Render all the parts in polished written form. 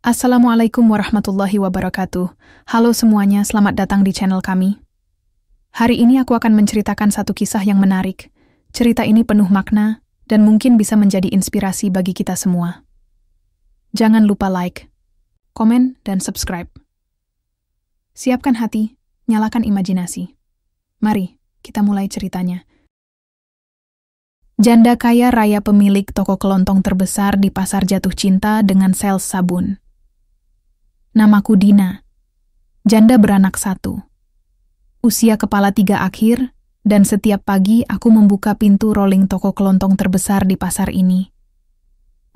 Assalamualaikum warahmatullahi wabarakatuh. Halo semuanya, selamat datang di channel kami. Hari ini aku akan menceritakan satu kisah yang menarik. Cerita ini penuh makna dan mungkin bisa menjadi inspirasi bagi kita semua. Jangan lupa like, komen, dan subscribe. Siapkan hati, nyalakan imajinasi. Mari, kita mulai ceritanya. Janda kaya raya pemilik toko kelontong terbesar di pasar jatuh cinta dengan sales sabun. Namaku Dina. Janda beranak 1. Usia kepala 3 akhir, dan setiap pagi aku membuka pintu rolling toko kelontong terbesar di pasar ini.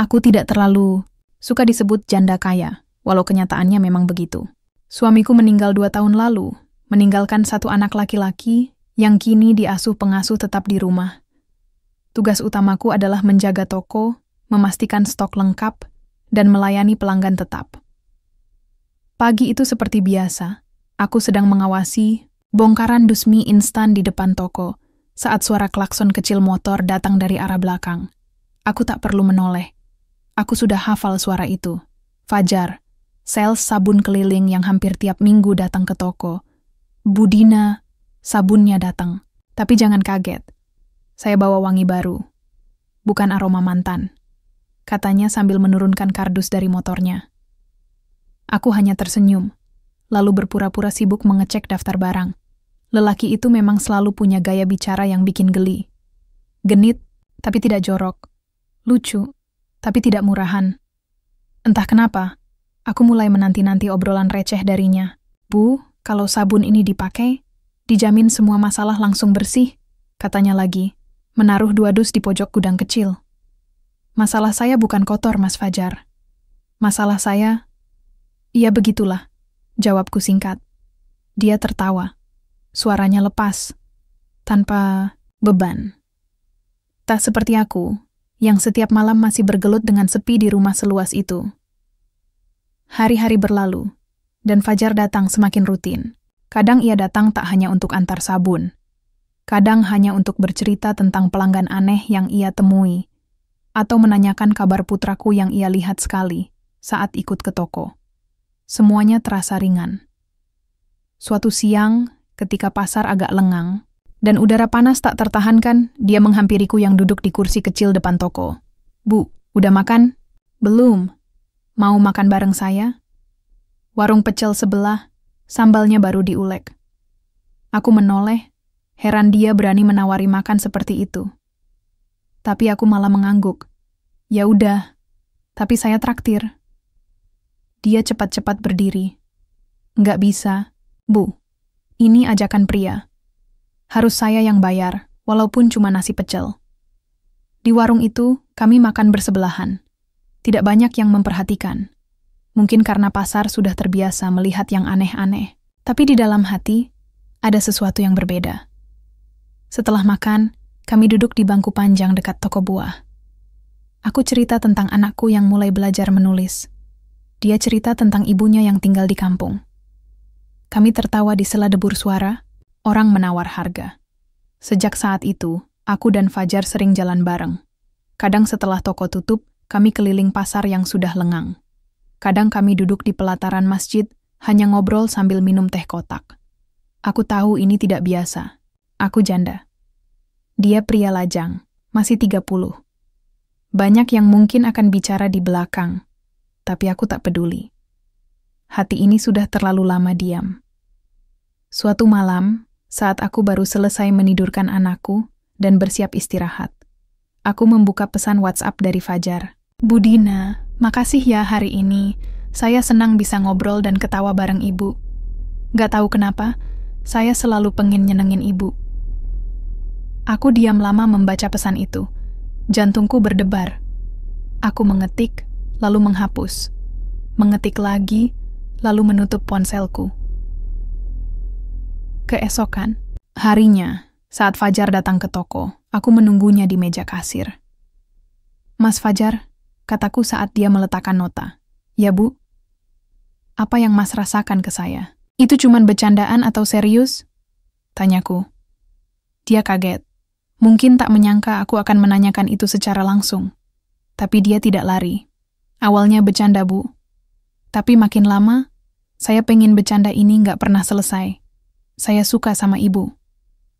Aku tidak terlalu suka disebut janda kaya, walau kenyataannya memang begitu. Suamiku meninggal 2 tahun lalu, meninggalkan 1 anak laki-laki yang kini diasuh pengasuh tetap di rumah. Tugas utamaku adalah menjaga toko, memastikan stok lengkap, dan melayani pelanggan tetap. Pagi itu seperti biasa, aku sedang mengawasi bongkaran dus mie instan di depan toko saat suara klakson kecil motor datang dari arah belakang. Aku tak perlu menoleh. Aku sudah hafal suara itu. Fajar, sales sabun keliling yang hampir tiap minggu datang ke toko. Bu Dina, sabunnya datang. Tapi jangan kaget. Saya bawa wangi baru. Bukan aroma mantan. Katanya sambil menurunkan kardus dari motornya. Aku hanya tersenyum, lalu berpura-pura sibuk mengecek daftar barang. Lelaki itu memang selalu punya gaya bicara yang bikin geli. Genit, tapi tidak jorok. Lucu, tapi tidak murahan. Entah kenapa, aku mulai menanti-nanti obrolan receh darinya. Bu, kalau sabun ini dipakai, dijamin semua masalah langsung bersih, katanya lagi, menaruh 2 dus di pojok gudang kecil. Masalah saya bukan kotor, Mas Fajar. Masalah saya... Iya begitulah, jawabku singkat. Dia tertawa. Suaranya lepas, tanpa beban. Tak seperti aku, yang setiap malam masih bergelut dengan sepi di rumah seluas itu. Hari-hari berlalu, dan Fajar datang semakin rutin. Kadang ia datang tak hanya untuk antar sabun. Kadang hanya untuk bercerita tentang pelanggan aneh yang ia temui, atau menanyakan kabar putraku yang ia lihat sekali saat ikut ke toko. Semuanya terasa ringan. Suatu siang, ketika pasar agak lengang, dan udara panas tak tertahankan, dia menghampiriku yang duduk di kursi kecil depan toko. Bu, udah makan? Belum. Mau makan bareng saya? Warung pecel sebelah, sambalnya baru diulek. Aku menoleh, heran dia berani menawari makan seperti itu. Tapi aku malah mengangguk. Ya udah, tapi saya traktir. Dia cepat-cepat berdiri. Nggak bisa, Bu. Ini ajakan pria. Harus saya yang bayar, walaupun cuma nasi pecel. Di warung itu, kami makan bersebelahan. Tidak banyak yang memperhatikan. Mungkin karena pasar sudah terbiasa melihat yang aneh-aneh. Tapi di dalam hati, ada sesuatu yang berbeda. Setelah makan, kami duduk di bangku panjang dekat toko buah. Aku cerita tentang anakku yang mulai belajar menulis. Dia cerita tentang ibunya yang tinggal di kampung. Kami tertawa di sela debur suara, orang menawar harga. Sejak saat itu, aku dan Fajar sering jalan bareng. Kadang setelah toko tutup, kami keliling pasar yang sudah lengang. Kadang kami duduk di pelataran masjid, hanya ngobrol sambil minum teh kotak. Aku tahu ini tidak biasa. Aku janda. Dia pria lajang, masih 30. Banyak yang mungkin akan bicara di belakang. Tapi aku tak peduli. Hati ini sudah terlalu lama diam. Suatu malam, saat aku baru selesai menidurkan anakku dan bersiap istirahat, aku membuka pesan WhatsApp dari Fajar. Bu Dina, makasih ya hari ini. Saya senang bisa ngobrol dan ketawa bareng ibu. Gak tahu kenapa, saya selalu pengen nyenengin ibu. Aku diam lama membaca pesan itu. Jantungku berdebar. Aku mengetik, lalu menghapus. Mengetik lagi, lalu menutup ponselku. Keesokan, harinya, saat Fajar datang ke toko, aku menunggunya di meja kasir. Mas Fajar, kataku saat dia meletakkan nota. Ya Bu? Apa yang Mas rasakan ke saya? Itu cuman bercandaan atau serius? Tanyaku. Dia kaget. Mungkin tak menyangka aku akan menanyakan itu secara langsung. Tapi dia tidak lari. Awalnya bercanda, Bu. Tapi makin lama, saya pengen bercanda ini nggak pernah selesai. Saya suka sama ibu.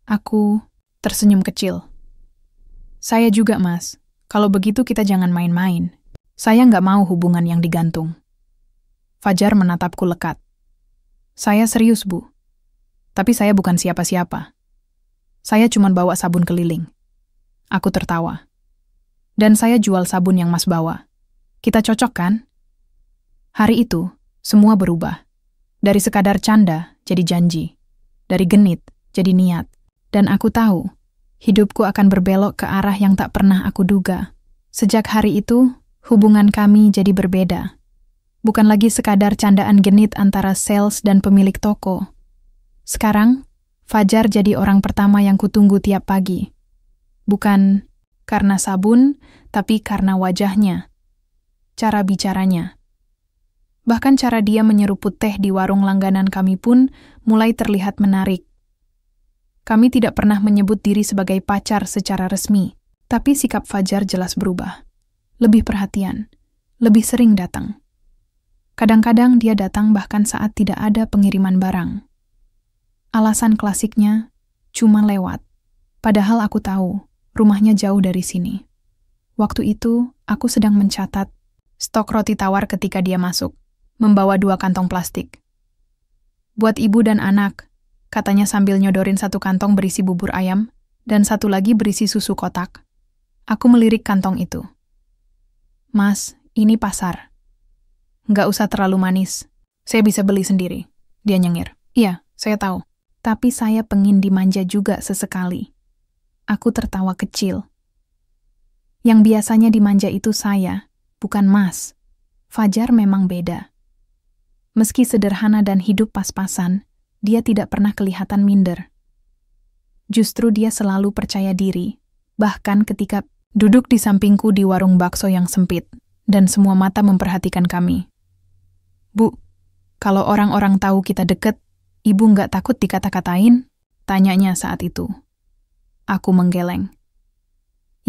Aku tersenyum kecil. Saya juga, Mas. Kalau begitu kita jangan main-main. Saya nggak mau hubungan yang digantung. Fajar menatapku lekat. Saya serius, Bu. Tapi saya bukan siapa-siapa. Saya cuma bawa sabun keliling. Aku tertawa. Dan saya jual sabun yang Mas bawa. Kita cocok kan? Hari itu, semua berubah. Dari sekadar canda, jadi janji. Dari genit, jadi niat. Dan aku tahu, hidupku akan berbelok ke arah yang tak pernah aku duga. Sejak hari itu, hubungan kami jadi berbeda. Bukan lagi sekadar candaan genit antara sales dan pemilik toko. Sekarang, Fajar jadi orang pertama yang kutunggu tiap pagi. Bukan karena sabun, tapi karena wajahnya. Cara bicaranya. Bahkan cara dia menyeruput teh di warung langganan kami pun mulai terlihat menarik. Kami tidak pernah menyebut diri sebagai pacar secara resmi, tapi sikap Fajar jelas berubah. Lebih perhatian, lebih sering datang. Kadang-kadang dia datang bahkan saat tidak ada pengiriman barang. Alasan klasiknya, cuma lewat. Padahal aku tahu, rumahnya jauh dari sini. Waktu itu, aku sedang mencatat stok roti tawar ketika dia masuk, membawa 2 kantong plastik. Buat ibu dan anak, katanya sambil nyodorin 1 kantong berisi bubur ayam, dan 1 lagi berisi susu kotak. Aku melirik kantong itu. Mas, ini pasar. Nggak usah terlalu manis. Saya bisa beli sendiri. Dia nyengir. Iya, saya tahu. Tapi saya pengin dimanja juga sesekali. Aku tertawa kecil. Yang biasanya dimanja itu saya, bukan Mas. Fajar memang beda. Meski sederhana dan hidup pas-pasan, dia tidak pernah kelihatan minder. Justru dia selalu percaya diri, bahkan ketika duduk di sampingku di warung bakso yang sempit, dan semua mata memperhatikan kami. Bu, kalau orang-orang tahu kita deket, ibu nggak takut dikata-katain? Tanyanya saat itu. Aku menggeleng.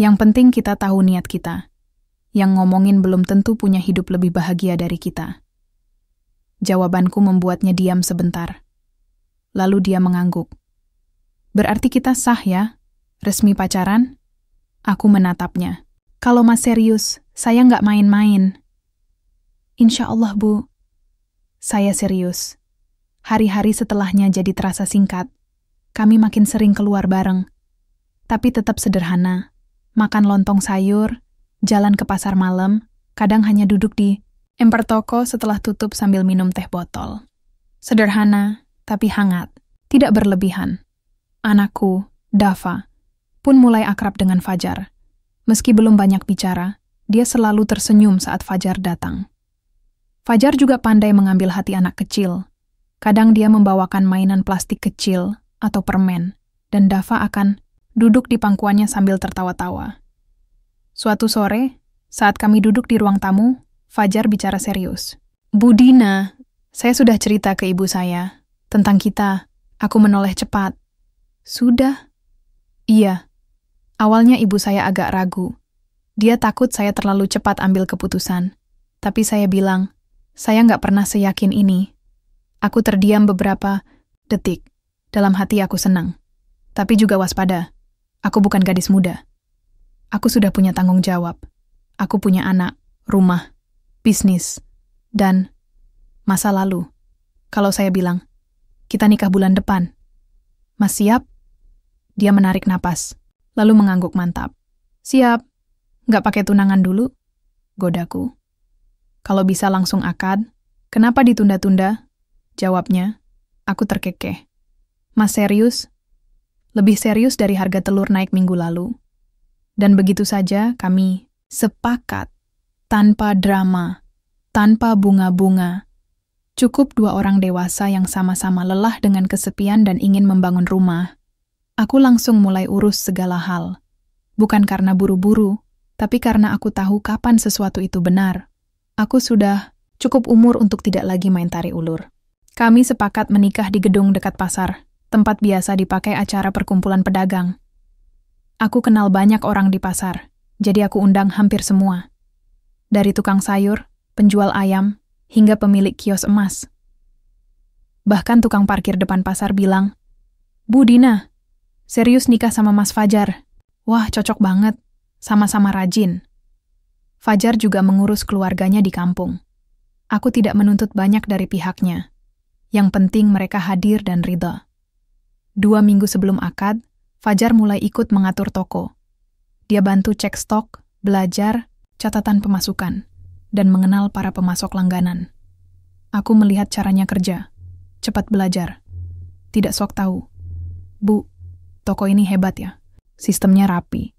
Yang penting kita tahu niat kita. Yang ngomongin belum tentu punya hidup lebih bahagia dari kita. Jawabanku membuatnya diam sebentar. Lalu dia mengangguk. Berarti kita sah ya? Resmi pacaran? Aku menatapnya. Kalau Mas serius, saya nggak main-main. Insya Allah, Bu. Saya serius. Hari-hari setelahnya jadi terasa singkat. Kami makin sering keluar bareng. Tapi tetap sederhana. Makan lontong sayur, jalan ke pasar malam, kadang hanya duduk di emper toko setelah tutup sambil minum teh botol. Sederhana, tapi hangat. Tidak berlebihan. Anakku, Dava, pun mulai akrab dengan Fajar. Meski belum banyak bicara, dia selalu tersenyum saat Fajar datang. Fajar juga pandai mengambil hati anak kecil. Kadang dia membawakan mainan plastik kecil atau permen, dan Dava akan duduk di pangkuannya sambil tertawa-tawa. Suatu sore, saat kami duduk di ruang tamu, Fajar bicara serius. Bu Dina, saya sudah cerita ke ibu saya tentang kita. Aku menoleh cepat. Sudah? Iya. Awalnya ibu saya agak ragu. Dia takut saya terlalu cepat ambil keputusan. Tapi saya bilang, saya nggak pernah seyakin ini. Aku terdiam beberapa detik. Dalam hati aku senang. Tapi juga waspada. Aku bukan gadis muda. Aku sudah punya tanggung jawab. Aku punya anak, rumah, bisnis, dan masa lalu. Kalau saya bilang, kita nikah bulan depan. Mas siap? Dia menarik napas, lalu mengangguk mantap. Siap. Nggak pakai tunangan dulu? Godaku. Kalau bisa langsung akad, kenapa ditunda-tunda? Jawabnya, aku terkekeh. Mas serius? Lebih serius dari harga telur naik minggu lalu. Dan begitu saja kami sepakat, tanpa drama, tanpa bunga-bunga. Cukup 2 orang dewasa yang sama-sama lelah dengan kesepian dan ingin membangun rumah. Aku langsung mulai urus segala hal. Bukan karena buru-buru, tapi karena aku tahu kapan sesuatu itu benar. Aku sudah cukup umur untuk tidak lagi main tarik ulur. Kami sepakat menikah di gedung dekat pasar, tempat biasa dipakai acara perkumpulan pedagang. Aku kenal banyak orang di pasar, jadi aku undang hampir semua. Dari tukang sayur, penjual ayam, hingga pemilik kios emas. Bahkan tukang parkir depan pasar bilang, "Bu Dina, serius nikah sama Mas Fajar? Wah, cocok banget, sama-sama rajin." Fajar juga mengurus keluarganya di kampung. Aku tidak menuntut banyak dari pihaknya. Yang penting mereka hadir dan ridha. 2 minggu sebelum akad, Fajar mulai ikut mengatur toko. Dia bantu cek stok, belajar, catatan pemasukan, dan mengenal para pemasok langganan. Aku melihat caranya kerja. Cepat belajar. Tidak sok tahu. "Bu, toko ini hebat ya. Sistemnya rapi.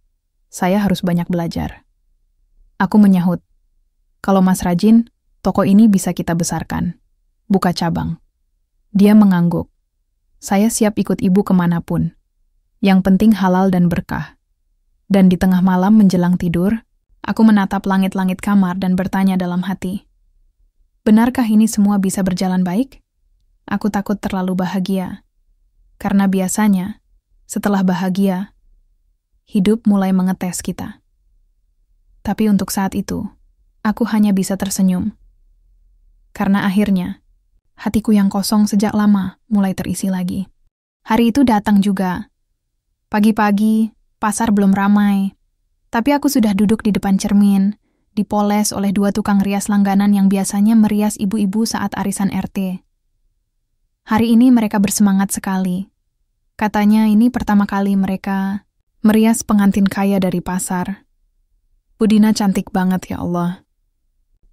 Saya harus banyak belajar." Aku menyahut, "Kalau Mas rajin, toko ini bisa kita besarkan. Buka cabang." Dia mengangguk. "Saya siap ikut ibu kemanapun. Yang penting halal dan berkah." Dan di tengah malam menjelang tidur, aku menatap langit-langit kamar dan bertanya dalam hati, benarkah ini semua bisa berjalan baik? Aku takut terlalu bahagia. Karena biasanya, setelah bahagia, hidup mulai mengetes kita. Tapi untuk saat itu, aku hanya bisa tersenyum. Karena akhirnya, hatiku yang kosong sejak lama mulai terisi lagi. Hari itu datang juga. Pagi-pagi, pasar belum ramai. Tapi aku sudah duduk di depan cermin, dipoles oleh 2 tukang rias langganan yang biasanya merias ibu-ibu saat arisan RT. Hari ini mereka bersemangat sekali. Katanya ini pertama kali mereka merias pengantin kaya dari pasar. "Bu Dina cantik banget ya Allah."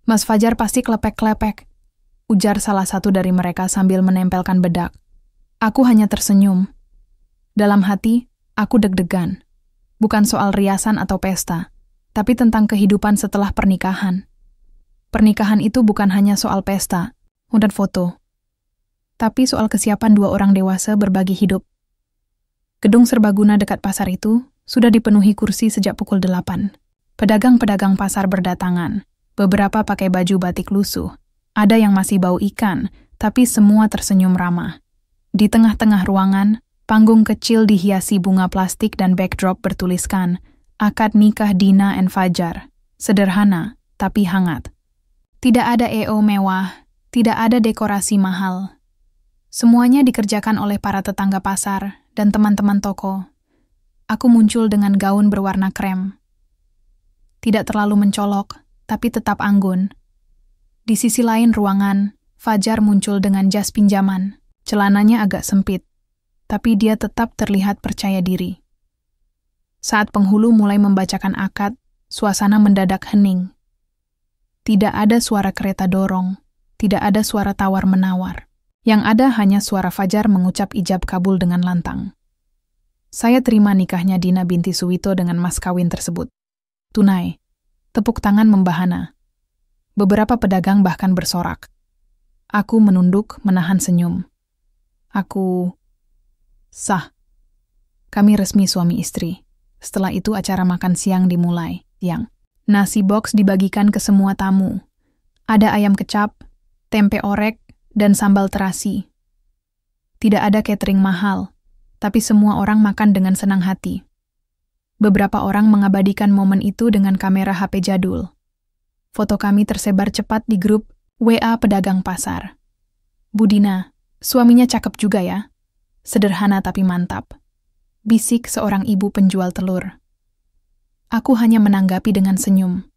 "Mas Fajar pasti klepek-klepek," ujar salah satu dari mereka sambil menempelkan bedak. Aku hanya tersenyum. Dalam hati, aku deg-degan. Bukan soal riasan atau pesta, tapi tentang kehidupan setelah pernikahan. Pernikahan itu bukan hanya soal pesta dan foto, tapi soal kesiapan 2 orang dewasa berbagi hidup. Gedung serbaguna dekat pasar itu sudah dipenuhi kursi sejak pukul 8. Pedagang-pedagang pasar berdatangan. Beberapa pakai baju batik lusuh. Ada yang masih bau ikan, tapi semua tersenyum ramah. Di tengah-tengah ruangan, panggung kecil dihiasi bunga plastik dan backdrop bertuliskan, "Akad nikah Dina and Fajar." Sederhana, tapi hangat. Tidak ada EO mewah, tidak ada dekorasi mahal. Semuanya dikerjakan oleh para tetangga pasar dan teman-teman toko. Aku muncul dengan gaun berwarna krem. Tidak terlalu mencolok, tapi tetap anggun. Di sisi lain ruangan, Fajar muncul dengan jas pinjaman. Celananya agak sempit, tapi dia tetap terlihat percaya diri. Saat penghulu mulai membacakan akad, suasana mendadak hening. Tidak ada suara kereta dorong, tidak ada suara tawar-menawar. Yang ada hanya suara Fajar mengucap ijab kabul dengan lantang. Saya terima nikahnya Dina binti Suwito dengan mas kawin tersebut. Tunai. Tepuk tangan membahana. Beberapa pedagang bahkan bersorak. Aku menunduk menahan senyum. Aku sah. Kami resmi suami istri. Setelah itu acara makan siang dimulai. Nasi box dibagikan ke semua tamu. Ada ayam kecap, tempe orek, dan sambal terasi. Tidak ada catering mahal, tapi semua orang makan dengan senang hati. Beberapa orang mengabadikan momen itu dengan kamera HP jadul. Foto kami tersebar cepat di grup WA pedagang pasar. "Bu Dina, suaminya cakep juga ya. Sederhana tapi mantap," bisik seorang ibu penjual telur. Aku hanya menanggapi dengan senyum.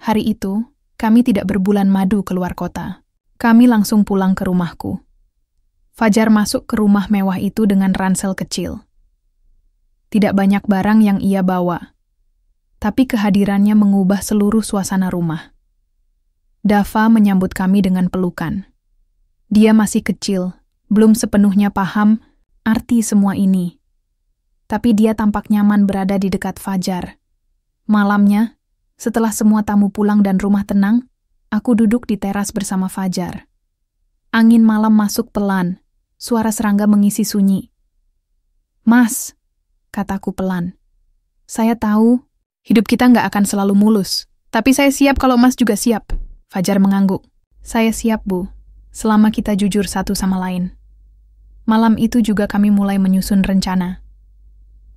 Hari itu, kami tidak berbulan madu keluar kota. Kami langsung pulang ke rumahku. Fajar masuk ke rumah mewah itu dengan ransel kecil. Tidak banyak barang yang ia bawa, tapi kehadirannya mengubah seluruh suasana rumah. Dava menyambut kami dengan pelukan. Dia masih kecil, belum sepenuhnya paham arti semua ini. Tapi dia tampak nyaman berada di dekat Fajar. Malamnya, setelah semua tamu pulang dan rumah tenang, aku duduk di teras bersama Fajar. Angin malam masuk pelan, suara serangga mengisi sunyi. "Mas," kataku pelan. "Saya tahu hidup kita nggak akan selalu mulus, tapi saya siap kalau Mas juga siap." Fajar mengangguk. "Saya siap, Bu, selama kita jujur satu sama lain." Malam itu juga kami mulai menyusun rencana.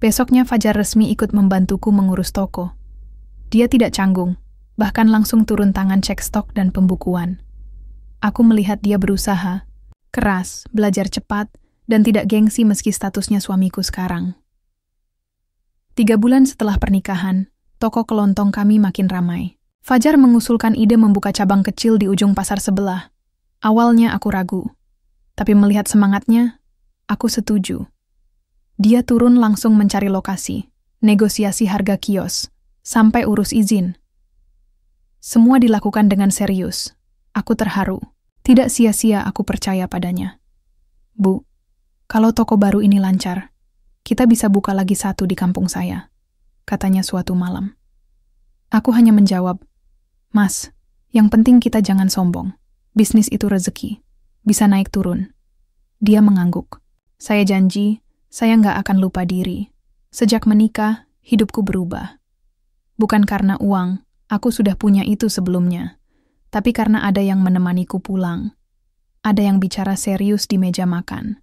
Besoknya Fajar resmi ikut membantuku mengurus toko. Dia tidak canggung, bahkan langsung turun tangan cek stok dan pembukuan. Aku melihat dia berusaha, keras, belajar cepat, dan tidak gengsi meski statusnya suamiku sekarang. 3 bulan setelah pernikahan, toko kelontong kami makin ramai. Fajar mengusulkan ide membuka cabang kecil di ujung pasar sebelah. Awalnya aku ragu, tapi melihat semangatnya, aku setuju. Dia turun langsung mencari lokasi, negosiasi harga kios, sampai urus izin. Semua dilakukan dengan serius. Aku terharu. Tidak sia-sia aku percaya padanya. Bu, kalau toko baru ini lancar, kita bisa buka lagi satu di kampung saya, katanya suatu malam. Aku hanya menjawab, Mas, yang penting kita jangan sombong. Bisnis itu rezeki, bisa naik turun. Dia mengangguk. Saya janji, saya nggak akan lupa diri. Sejak menikah, hidupku berubah. Bukan karena uang, aku sudah punya itu sebelumnya. Tapi karena ada yang menemaniku pulang. Ada yang bicara serius di meja makan.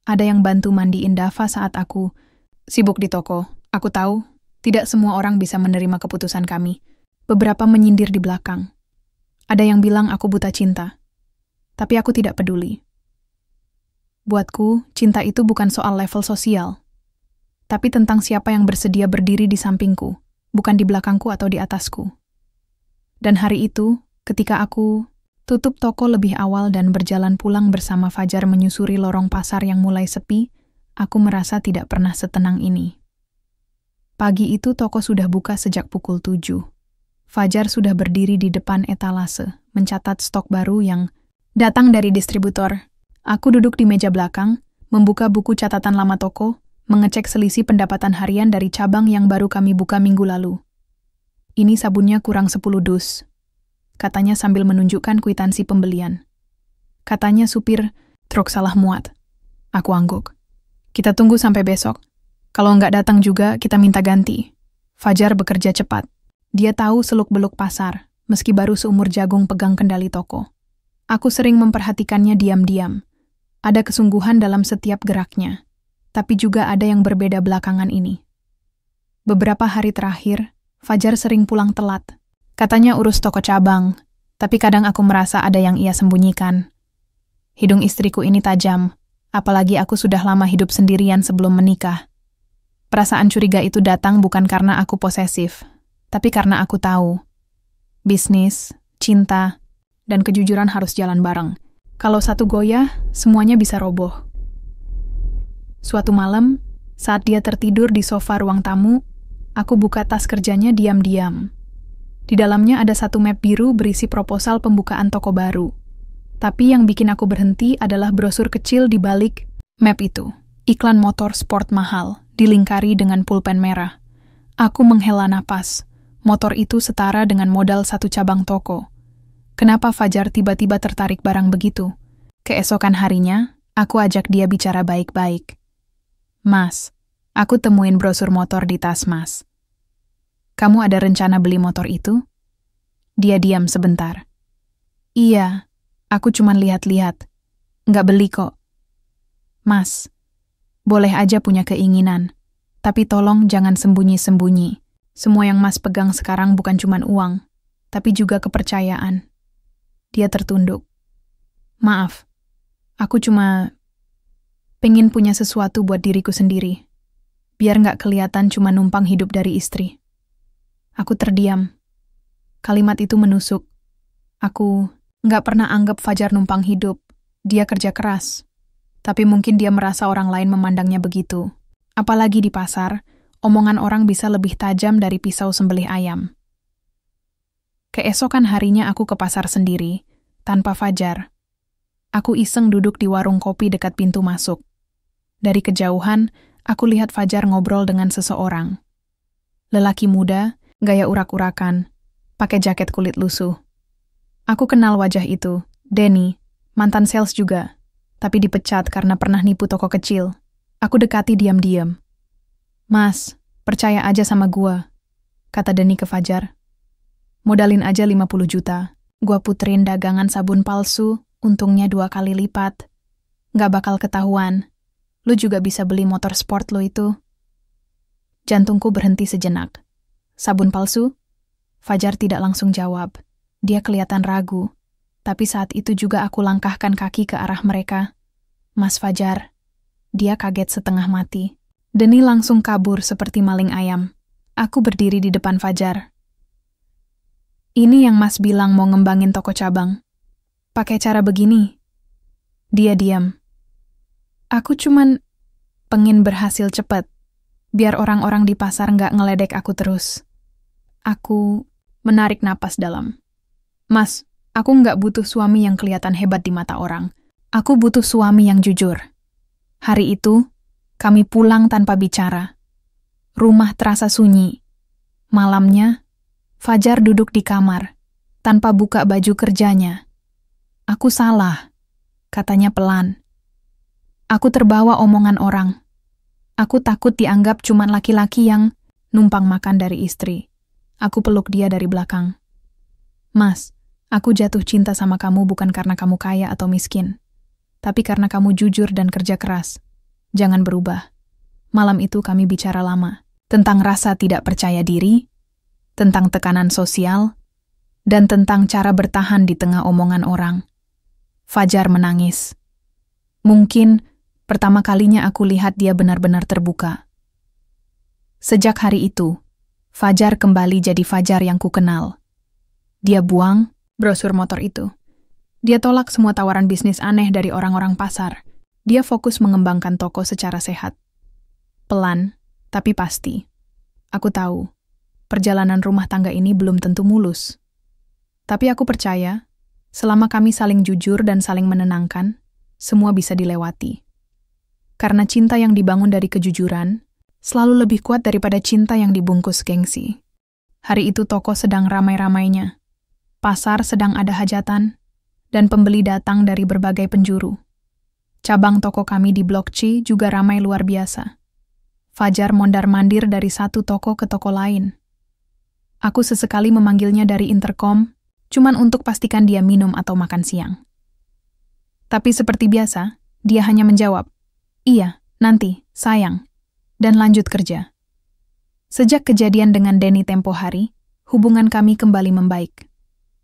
Ada yang bantu mandiin Dava saat aku sibuk di toko. Aku tahu, tidak semua orang bisa menerima keputusan kami. Beberapa menyindir di belakang. Ada yang bilang aku buta cinta. Tapi aku tidak peduli. Buatku, cinta itu bukan soal level sosial. Tapi tentang siapa yang bersedia berdiri di sampingku, bukan di belakangku atau di atasku. Dan hari itu, ketika aku tutup toko lebih awal dan berjalan pulang bersama Fajar menyusuri lorong pasar yang mulai sepi, aku merasa tidak pernah setenang ini. Pagi itu toko sudah buka sejak pukul 7. Fajar sudah berdiri di depan etalase, mencatat stok baru yang datang dari distributor. Aku duduk di meja belakang, membuka buku catatan lama toko, mengecek selisih pendapatan harian dari cabang yang baru kami buka minggu lalu. Ini sabunnya kurang 10 dus. Katanya sambil menunjukkan kwitansi pembelian. Katanya supir, truk salah muat. Aku angguk. Kita tunggu sampai besok. Kalau nggak datang juga, kita minta ganti. Fajar bekerja cepat. Dia tahu seluk-beluk pasar, meski baru seumur jagung pegang kendali toko. Aku sering memperhatikannya diam-diam. Ada kesungguhan dalam setiap geraknya. Tapi juga ada yang berbeda belakangan ini. Beberapa hari terakhir, Fajar sering pulang telat. Katanya urus toko cabang, tapi kadang aku merasa ada yang ia sembunyikan. Hidung istriku ini tajam, apalagi aku sudah lama hidup sendirian sebelum menikah. Perasaan curiga itu datang bukan karena aku posesif, tapi karena aku tahu. Bisnis, cinta, dan kejujuran harus jalan bareng. Kalau satu goyah, semuanya bisa roboh. Suatu malam, saat dia tertidur di sofa ruang tamu, aku buka tas kerjanya diam-diam. Di dalamnya ada satu map biru berisi proposal pembukaan toko baru. Tapi yang bikin aku berhenti adalah brosur kecil di balik map itu. Iklan motor sport mahal, dilingkari dengan pulpen merah. Aku menghela napas. Motor itu setara dengan modal satu cabang toko. Kenapa Fajar tiba-tiba tertarik barang begitu? Keesokan harinya, aku ajak dia bicara baik-baik. Mas, aku temuin brosur motor di tas Mas. Kamu ada rencana beli motor itu? Dia diam sebentar. Iya, aku cuma lihat-lihat. Nggak beli kok. Mas, boleh aja punya keinginan. Tapi tolong jangan sembunyi-sembunyi. Semua yang Mas pegang sekarang bukan cuma uang, tapi juga kepercayaan. Dia tertunduk. Maaf, aku cuma pengen punya sesuatu buat diriku sendiri. Biar nggak kelihatan cuma numpang hidup dari istri. Aku terdiam. Kalimat itu menusuk. Aku nggak pernah anggap Fajar numpang hidup. Dia kerja keras. Tapi mungkin dia merasa orang lain memandangnya begitu. Apalagi di pasar, omongan orang bisa lebih tajam dari pisau sembelih ayam. Keesokan harinya aku ke pasar sendiri, tanpa Fajar. Aku iseng duduk di warung kopi dekat pintu masuk. Dari kejauhan, aku lihat Fajar ngobrol dengan seseorang. Lelaki muda, gaya urak-urakan, pakai jaket kulit lusuh. Aku kenal wajah itu, Denny, mantan sales juga, tapi dipecat karena pernah nipu toko kecil. Aku dekati diam-diam. Mas, percaya aja sama gua, kata Denny ke Fajar. Modalin aja 50 juta, gua puterin dagangan sabun palsu, untungnya 2 kali lipat. Nggak bakal ketahuan. Lu juga bisa beli motor sport lo itu. Jantungku berhenti sejenak. Sabun palsu? Fajar tidak langsung jawab. Dia kelihatan ragu. Tapi saat itu juga aku langkahkan kaki ke arah mereka. Mas Fajar. Dia kaget setengah mati. Deni langsung kabur seperti maling ayam. Aku berdiri di depan Fajar. Ini yang Mas bilang mau ngembangin toko cabang. Pakai cara begini. Dia diam. Aku cuman pengen berhasil cepat. Biar orang-orang di pasar nggak ngeledek aku terus. Aku menarik napas dalam. Mas, aku nggak butuh suami yang kelihatan hebat di mata orang. Aku butuh suami yang jujur. Hari itu, kami pulang tanpa bicara. Rumah terasa sunyi. Malamnya, Fajar duduk di kamar, tanpa buka baju kerjanya. Aku salah, katanya pelan. Aku terbawa omongan orang. Aku takut dianggap cuman laki-laki yang numpang makan dari istri. Aku peluk dia dari belakang. Mas, aku jatuh cinta sama kamu bukan karena kamu kaya atau miskin. Tapi karena kamu jujur dan kerja keras. Jangan berubah. Malam itu kami bicara lama. Tentang rasa tidak percaya diri, tentang tekanan sosial, dan tentang cara bertahan di tengah omongan orang. Fajar menangis. Mungkin pertama kalinya aku lihat dia benar-benar terbuka. Sejak hari itu, Fajar kembali jadi Fajar yang kukenal. Dia buang brosur motor itu. Dia tolak semua tawaran bisnis aneh dari orang-orang pasar. Dia fokus mengembangkan toko secara sehat. Pelan, tapi pasti. Aku tahu, perjalanan rumah tangga ini belum tentu mulus. Tapi aku percaya, selama kami saling jujur dan saling menenangkan, semua bisa dilewati. Karena cinta yang dibangun dari kejujuran, selalu lebih kuat daripada cinta yang dibungkus gengsi. Hari itu toko sedang ramai-ramainya. Pasar sedang ada hajatan, dan pembeli datang dari berbagai penjuru. Cabang toko kami di Blok C juga ramai luar biasa. Fajar mondar-mandir dari satu toko ke toko lain. Aku sesekali memanggilnya dari interkom, cuman untuk pastikan dia minum atau makan siang. Tapi seperti biasa, dia hanya menjawab, "Iya, nanti, sayang," dan lanjut kerja. Sejak kejadian dengan Deni tempo hari, hubungan kami kembali membaik.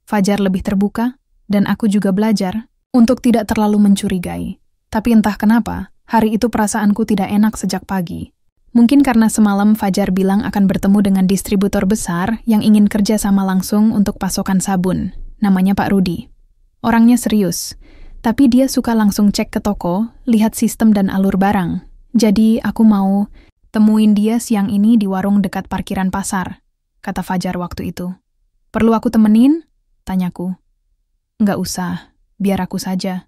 Fajar lebih terbuka, dan aku juga belajar untuk tidak terlalu mencurigai. Tapi entah kenapa, hari itu perasaanku tidak enak sejak pagi. Mungkin karena semalam Fajar bilang akan bertemu dengan distributor besar yang ingin kerja sama langsung untuk pasokan sabun. Namanya Pak Rudi. Orangnya serius, tapi dia suka langsung cek ke toko, lihat sistem dan alur barang. Jadi aku mau temuin dia siang ini di warung dekat parkiran pasar, kata Fajar waktu itu. Perlu aku temenin? Tanyaku. Nggak usah, biar aku saja.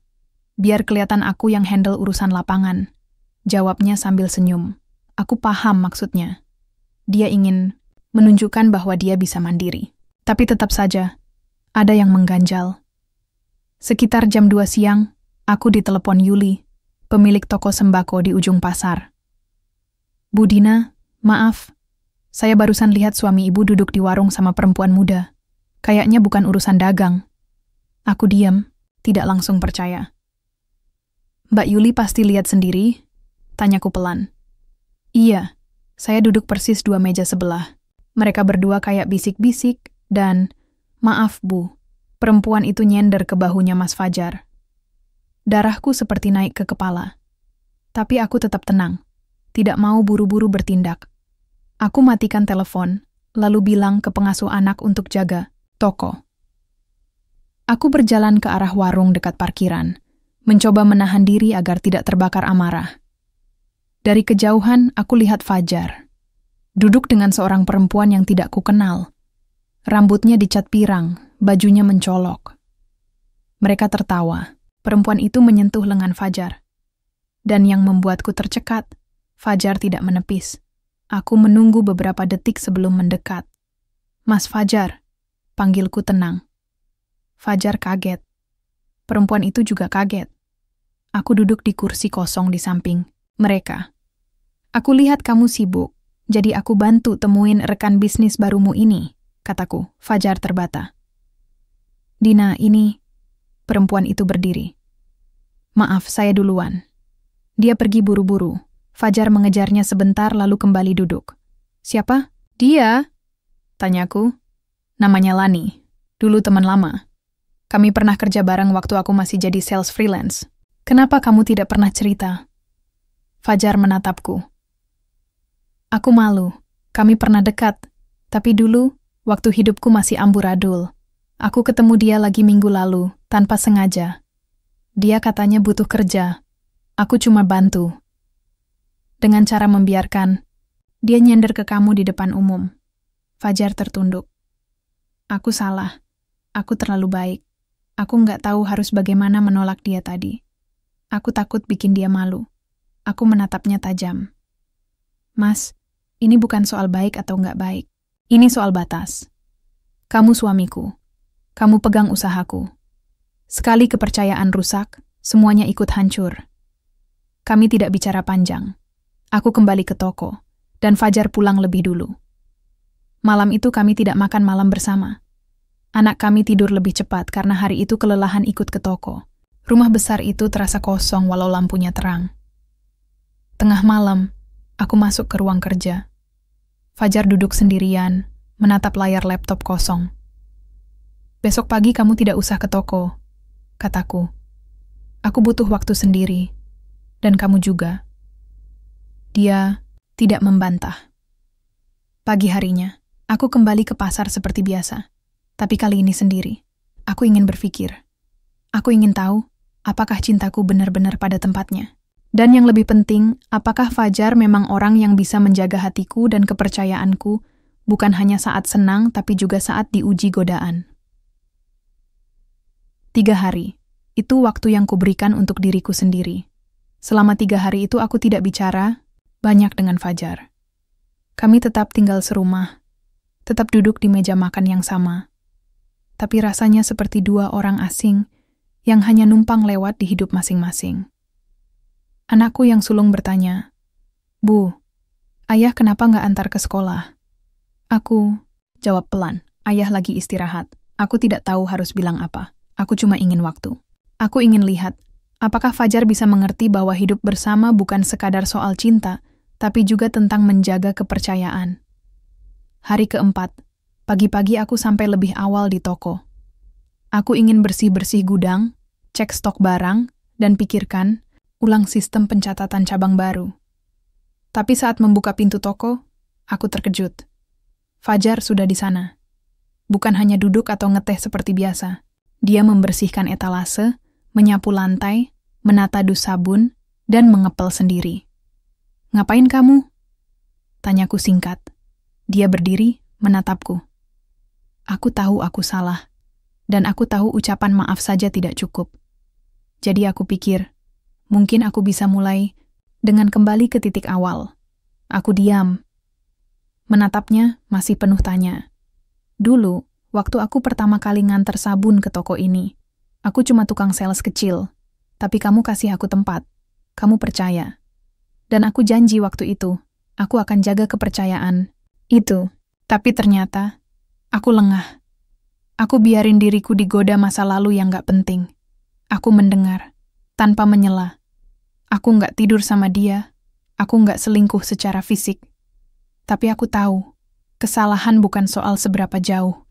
Biar kelihatan aku yang handle urusan lapangan. Jawabnya sambil senyum. Aku paham maksudnya. Dia ingin menunjukkan bahwa dia bisa mandiri. Tapi tetap saja, ada yang mengganjal. Sekitar jam 2 siang, aku ditelepon Yuli, pemilik toko sembako di ujung pasar. Bu Dina, maaf. Saya barusan lihat suami ibu duduk di warung sama perempuan muda. Kayaknya bukan urusan dagang. Aku diam, tidak langsung percaya. Mbak Yuli pasti lihat sendiri? Tanyaku pelan. Iya, saya duduk persis 2 meja sebelah. Mereka berdua kayak bisik-bisik dan, maaf Bu, perempuan itu nyender ke bahunya Mas Fajar. Darahku seperti naik ke kepala. Tapi aku tetap tenang, tidak mau buru-buru bertindak. Aku matikan telepon, lalu bilang ke pengasuh anak untuk jaga toko. Aku berjalan ke arah warung dekat parkiran, mencoba menahan diri agar tidak terbakar amarah. Dari kejauhan, aku lihat Fajar. Duduk dengan seorang perempuan yang tidak kukenal. Rambutnya dicat pirang, bajunya mencolok. Mereka tertawa. Perempuan itu menyentuh lengan Fajar. Dan yang membuatku tercekat, Fajar tidak menepis. Aku menunggu beberapa detik sebelum mendekat. Mas Fajar, panggilku tenang. Fajar kaget. Perempuan itu juga kaget. Aku duduk di kursi kosong di samping mereka. Aku lihat kamu sibuk, jadi aku bantu temuin rekan bisnis barumu ini, kataku. Fajar terbata. Dina, ini... Perempuan itu berdiri. Maaf, saya duluan. Dia pergi buru-buru. Fajar mengejarnya sebentar lalu kembali duduk. Siapa? Dia? Tanyaku. Namanya Lani. Dulu teman lama. Kami pernah kerja bareng waktu aku masih jadi sales freelance. Kenapa kamu tidak pernah cerita? Fajar menatapku. Aku malu. Kami pernah dekat. Tapi dulu, waktu hidupku masih amburadul. Aku ketemu dia lagi minggu lalu, tanpa sengaja. Dia katanya butuh kerja. Aku cuma bantu. Dengan cara membiarkan, dia nyender ke kamu di depan umum. Fajar tertunduk. Aku salah. Aku terlalu baik. Aku nggak tahu harus bagaimana menolak dia tadi. Aku takut bikin dia malu. Aku menatapnya tajam. Mas, ini bukan soal baik atau nggak baik. Ini soal batas. Kamu suamiku. Kamu pegang usahaku. Sekali kepercayaan rusak, semuanya ikut hancur. Kami tidak bicara panjang. Aku kembali ke toko, dan Fajar pulang lebih dulu. Malam itu kami tidak makan malam bersama. Anak kami tidur lebih cepat karena hari itu kelelahan ikut ke toko. Rumah besar itu terasa kosong walau lampunya terang. Tengah malam, aku masuk ke ruang kerja. Fajar duduk sendirian, menatap layar laptop kosong. Besok pagi kamu tidak usah ke toko, kataku. Aku butuh waktu sendiri, dan kamu juga. Dia tidak membantah. Pagi harinya, aku kembali ke pasar seperti biasa. Tapi kali ini sendiri, aku ingin berpikir. Aku ingin tahu, apakah cintaku benar-benar pada tempatnya. Dan yang lebih penting, apakah Fajar memang orang yang bisa menjaga hatiku dan kepercayaanku, bukan hanya saat senang, tapi juga saat diuji godaan. 3 hari, itu waktu yang kuberikan untuk diriku sendiri. Selama 3 hari itu aku tidak bicara banyak dengan Fajar. Kami tetap tinggal serumah, tetap duduk di meja makan yang sama. Tapi rasanya seperti 2 orang asing yang hanya numpang lewat di hidup masing-masing. Anakku yang sulung bertanya, "Bu, ayah kenapa nggak antar ke sekolah?" Aku jawab pelan, "Ayah lagi istirahat. Aku tidak tahu harus bilang apa. Aku cuma ingin waktu. Aku ingin lihat, apakah Fajar bisa mengerti bahwa hidup bersama bukan sekadar soal cinta, tapi juga tentang menjaga kepercayaan." Hari keempat, pagi-pagi aku sampai lebih awal di toko. Aku ingin bersih-bersih gudang, cek stok barang, dan pikirkan ulang sistem pencatatan cabang baru. Tapi saat membuka pintu toko, aku terkejut. Fajar sudah di sana. Bukan hanya duduk atau ngeteh seperti biasa. Dia membersihkan etalase, menyapu lantai, menata dus sabun, dan mengepel sendiri. "Ngapain kamu?" Tanyaku singkat. Dia berdiri, menatapku. Aku tahu aku salah, dan aku tahu ucapan maaf saja tidak cukup. Jadi aku pikir, mungkin aku bisa mulai dengan kembali ke titik awal. Aku diam. Menatapnya masih penuh tanya. Dulu, waktu aku pertama kali nganter sabun ke toko ini, aku cuma tukang sales kecil, tapi kamu kasih aku tempat. Kamu percaya. Dan aku janji waktu itu, aku akan jaga kepercayaan itu. Tapi ternyata, aku lengah. Aku biarin diriku digoda masa lalu yang gak penting. Aku mendengar, tanpa menyela. Aku gak tidur sama dia. Aku gak selingkuh secara fisik. Tapi aku tahu, kesalahan bukan soal seberapa jauh,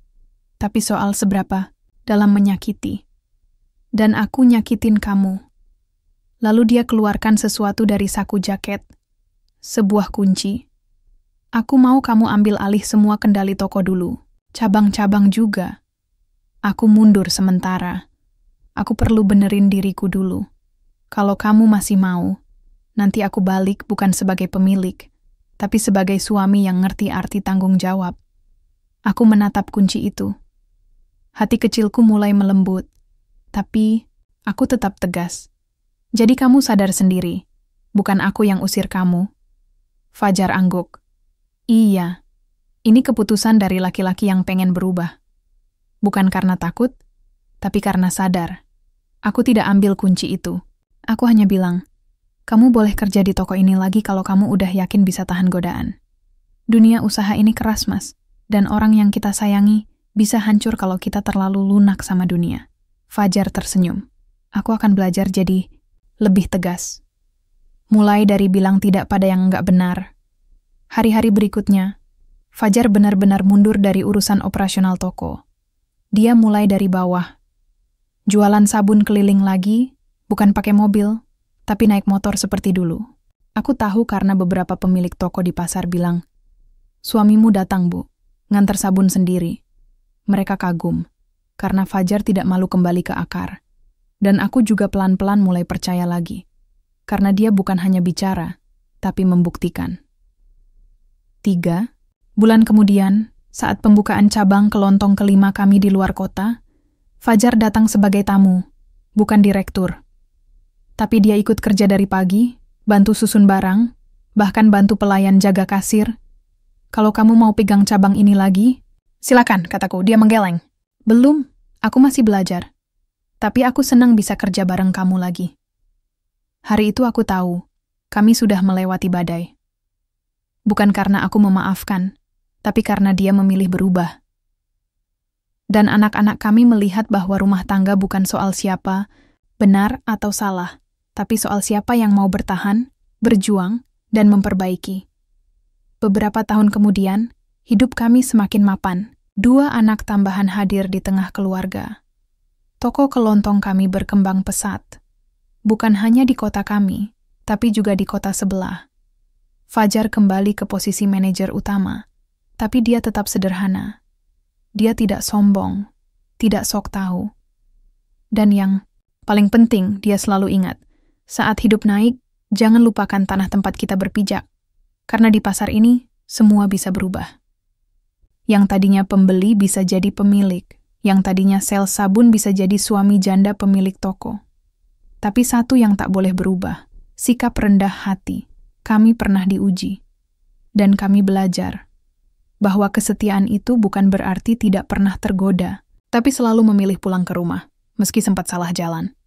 tapi soal seberapa dalam menyakiti. Dan aku nyakitin kamu. Lalu dia keluarkan sesuatu dari saku jaket. Sebuah kunci. Aku mau kamu ambil alih semua kendali toko dulu. Cabang-cabang juga. Aku mundur sementara. Aku perlu benerin diriku dulu. Kalau kamu masih mau, nanti aku balik bukan sebagai pemilik, tapi sebagai suami yang ngerti arti tanggung jawab. Aku menatap kunci itu. Hati kecilku mulai melembut, tapi aku tetap tegas. Jadi kamu sadar sendiri, bukan aku yang usir kamu. Fajar angguk. Iya, ini keputusan dari laki-laki yang pengen berubah. Bukan karena takut, tapi karena sadar. Aku tidak ambil kunci itu. Aku hanya bilang, kamu boleh kerja di toko ini lagi kalau kamu udah yakin bisa tahan godaan. Dunia usaha ini keras, Mas. Dan orang yang kita sayangi bisa hancur kalau kita terlalu lunak sama dunia. Fajar tersenyum. Aku akan belajar jadi lebih tegas. Mulai dari bilang tidak pada yang nggak benar. Hari-hari berikutnya, Fajar benar-benar mundur dari urusan operasional toko. Dia mulai dari bawah. Jualan sabun keliling lagi, bukan pakai mobil, tapi naik motor seperti dulu. Aku tahu karena beberapa pemilik toko di pasar bilang, "Suamimu datang, Bu, ngantar sabun sendiri." Mereka kagum, karena Fajar tidak malu kembali ke akar. Dan aku juga pelan-pelan mulai percaya lagi, karena dia bukan hanya bicara, tapi membuktikan. 3 bulan kemudian, saat pembukaan cabang kelontong kelima kami di luar kota, Fajar datang sebagai tamu, bukan direktur. Tapi dia ikut kerja dari pagi, bantu susun barang, bahkan bantu pelayan jaga kasir. "Kalau kamu mau pegang cabang ini lagi, silakan," kataku. Dia menggeleng. "Belum, aku masih belajar. Tapi aku senang bisa kerja bareng kamu lagi." Hari itu aku tahu, kami sudah melewati badai. Bukan karena aku memaafkan, tapi karena dia memilih berubah. Dan anak-anak kami melihat bahwa rumah tangga bukan soal siapa, benar atau salah, tapi soal siapa yang mau bertahan, berjuang, dan memperbaiki. Beberapa tahun kemudian, hidup kami semakin mapan. 2 anak tambahan hadir di tengah keluarga. Toko kelontong kami berkembang pesat. Bukan hanya di kota kami, tapi juga di kota sebelah. Fajar kembali ke posisi manajer utama, tapi dia tetap sederhana. Dia tidak sombong, tidak sok tahu. Dan yang paling penting, dia selalu ingat, saat hidup naik, jangan lupakan tanah tempat kita berpijak. Karena di pasar ini, semua bisa berubah. Yang tadinya pembeli bisa jadi pemilik. Yang tadinya sales sabun bisa jadi suami janda pemilik toko. Tapi satu yang tak boleh berubah, sikap rendah hati. Kami pernah diuji. Dan kami belajar bahwa kesetiaan itu bukan berarti tidak pernah tergoda, tapi selalu memilih pulang ke rumah, meski sempat salah jalan.